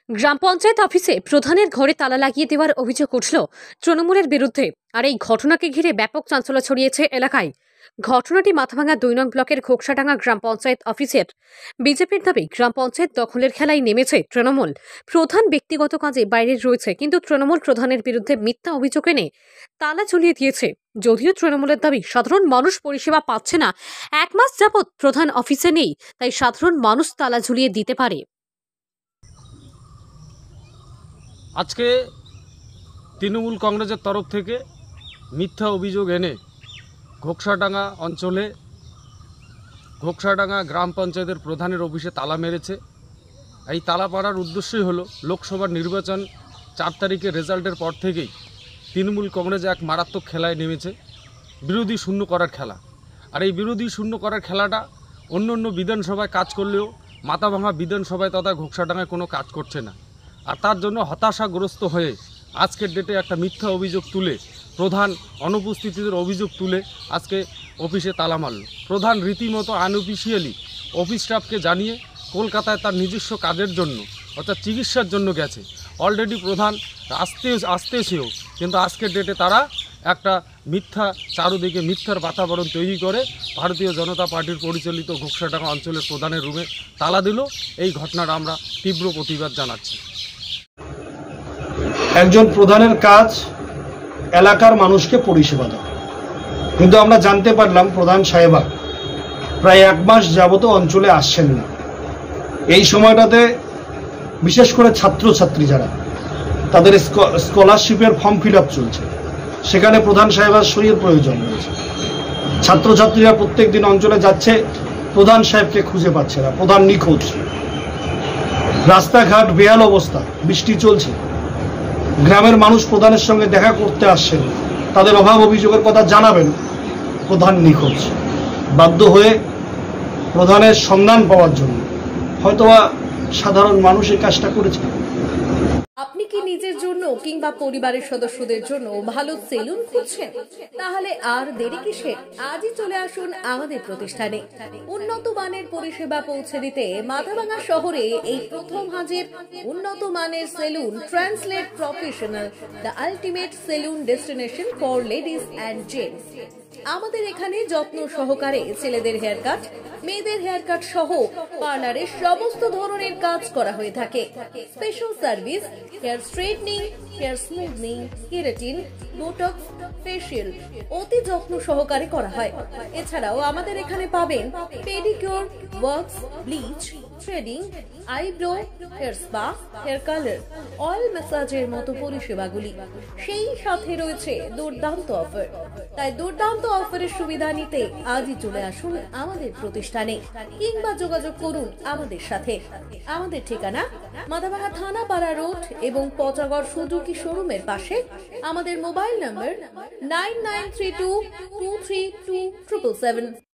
গ্রাম পঞ্চায়েত অফিসে প্রধানের ঘরে তালা লাগিয়ে দেওয়ার অভিযোগ উঠল তৃণমূলের বিরুদ্ধে। আর এই ঘটনাকে ঘিরে ব্যাপক চাঞ্চল্য ছড়িয়েছে এলাকায়। ঘটনাটি মাথাভাঙা 2 নং ব্লকের ঘোকসাডাঙ্গা গ্রাম পঞ্চায়েত অফিসের। বিজেপির দাবি গ্রাম পঞ্চায়েত দখলের খেলায় নেমেছে তৃণমূল। প্রধান ব্যক্তিগত কাজে বাইরে রয়েছে, কিন্তু তৃণমূল প্রধানের বিরুদ্ধে মিথ্যা অভিযোগ এনে তালা ঝুলিয়ে দিয়েছে। যদিও তৃণমূলের দাবি সাধারণ মানুষ পরিষেবা পাচ্ছে না, 1 মাস যাবৎ প্রধান অফিসে নেই, তাই সাধারণ মানুষ তালা ঝুলিয়ে দিতে পারে। আজকে তৃণমূল কংগ্রেসের তরফ থেকে মিথ্যা অভিযোগ এনে ঘোকসাডাঙ্গা অঞ্চলে ঘোকসাডাঙ্গা গ্রাম পঞ্চায়েতের প্রধানের অফিসে তালা মেরেছে। এই তালা পাড়ার উদ্দেশ্যই হলো লোকসভার নির্বাচন 4 তারিখের রেজাল্টের পর থেকেই তৃণমূল কংগ্রেস এক মারাত্মক খেলায় নেমেছে, বিরোধী শূন্য করার খেলা। আর এই বিরোধী শূন্য করার খেলাটা অন্য অন্য বিধানসভায় কাজ করলেও মাথাভাঙা বিধানসভায় তথা ঘোকসাডাঙ্গায় কোনো কাজ করছে না। আর তার জন্য হতাশাগ্রস্ত হয়ে আজকের ডেটে একটা মিথ্যা অভিযোগ তুলে, প্রধান অনুপস্থিতির অভিযোগ তুলে আজকে অফিসে তালা মারল। প্রধান রীতিমতো আনঅফিসিয়ালি অফিস স্টাফকে জানিয়ে কলকাতায় তার নিজস্ব কাজের জন্য অর্থাৎ চিকিৎসার জন্য গেছে। অলরেডি প্রধান আসতেছেও, কিন্তু আজকের ডেটে তারা একটা মিথ্যা, চারুদিকে মিথ্যার বাতাবরণ তৈরি করে ভারতীয় জনতা পার্টির পরিচালিত ঘোকসাডাঙ্গা অঞ্চলের প্রধানের রুমে তালা দিল। এই ঘটনাটা আমরা তীব্র প্রতিবাদ জানাচ্ছি। একজন প্রধানের কাজ এলাকার মানুষকে পরিষেবা দেওয়া, কিন্তু আমরা জানতে পারলাম প্রধান সাহেবা প্রায় 1 মাস যাবত অঞ্চলে আসছেন না। এই সময়টাতে বিশেষ করে ছাত্রছাত্রী যারা তাদের স্কলারশিপের ফর্ম ফিল আপ চলছে, সেখানে প্রধান সাহেবের সইয়ের প্রয়োজন রয়েছে। ছাত্রছাত্রীরা প্রত্যেক দিন অঞ্চলে যাচ্ছে, প্রধান সাহেবকে খুঁজে পাচ্ছে না, প্রধান নিখোঁজ। রাস্তাঘাট বেহাল অবস্থা, বৃষ্টি চলছে, গ্রামের মানুষ প্রধানের সঙ্গে দেখা করতে আসছেন, তাদের অভাব অভিযোগের কথা জানাবেন, প্রধান নিখোঁজ। বাধ্য হয়ে প্রধানের সন্ধান পাওয়ার জন্য হয়তোবা সাধারণ মানুষ এই কাজটা করেছে। আপনি কি নিজের জন্য কিংবা পরিবারের সদস্যদের জন্য ভালো সেলুন খুঁজছেন? তাহলে আর দেরি কিসের? আজই চলে আসুন আমাদের প্রতিষ্ঠানে। উন্নত মানের পরিষেবা পৌঁছে দিতে মাথাভাঙা শহরে এই প্রথম হাজির উন্নত মানের salon translate professional, the ultimate salon destination for ladies and gents. আমাদের এখানে যত্ন সহকারে ছেলেদের হেয়ার কাট, মেয়েদের হেয়ার কাট সহ পার্লারের সমস্ত ধরনের কাজ করা হয়ে থাকে। Special service, hair straightening, hair smoothing, keratin, botox, facial অতি যত্ন সহকারে করা হয়। এছাড়াও আমাদের এখানে পাবেন pedicure, wax, bleach, threading, eyebrow, hair spa, hair colour, oil ম্যাসাজের মতো পরিষেবাগুলি। সেই সাথে রয়েছে দুর্দান্ত অফার। তাই দুর্দান্ত অফারের সুবিধা নিতে আজই চলে আসুন আমাদের প্রতিষ্ঠানে কিংবা যোগাযোগ করুন আমাদের সাথে। আমাদের ঠিকানা মাথাভাঙা থানাপাড়া রোড এবং পচাগড় সুজুকি শোরুমের পাশে। আমাদের মোবাইল নম্বর 9932232777।